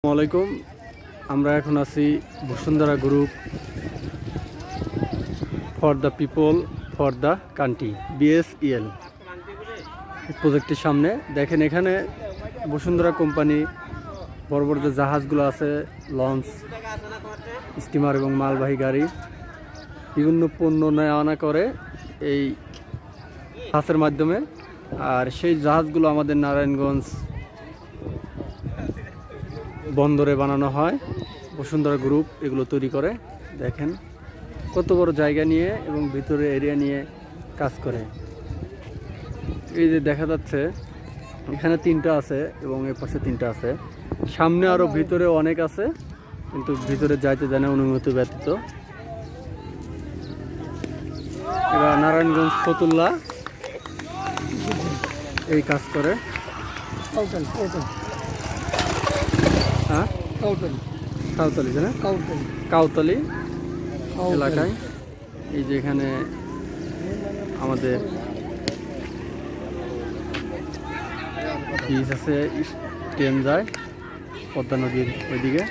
আসসালামাইকুম। আমরা এখন আছি Bashundhara group for the people for the country BSEL প্রজেক্টের সামনে। দেখেন এখানে বসুন্ধরা কোম্পানি বড় বড় যে জাহাজগুলো আছে, লঞ্চ, স্টিমার এবং মালবাহী গাড়ি, বিভিন্ন পণ্য নেওয়া আনা করে এই হাঁসের মাধ্যমে। আর সেই জাহাজগুলো আমাদের নারায়ণগঞ্জ বন্দরে বানানো হয়। বসুন্ধরা গ্রুপ এগুলো তৈরি করে। দেখেন কত বড় জায়গা নিয়ে এবং ভিতরে এরিয়া নিয়ে কাজ করে। এই যে দেখা যাচ্ছে এখানে 3টা আছে এবং এর পাশে 3টা আছে, সামনে আরো ভিতরে অনেক আছে, কিন্তু ভিতরে যাইতে দেয় না অনুমতি ব্যতীত। এরা নারায়ণগঞ্জ ফতুল্লা এই কাজ করে। হ্যাঁ, কাউতলি না, কাউতলি এলাকায়। এই যে এখানে আমাদের ব্রিজ আছে, ট্রেন যায় পদ্মা নদীর ওইদিকে।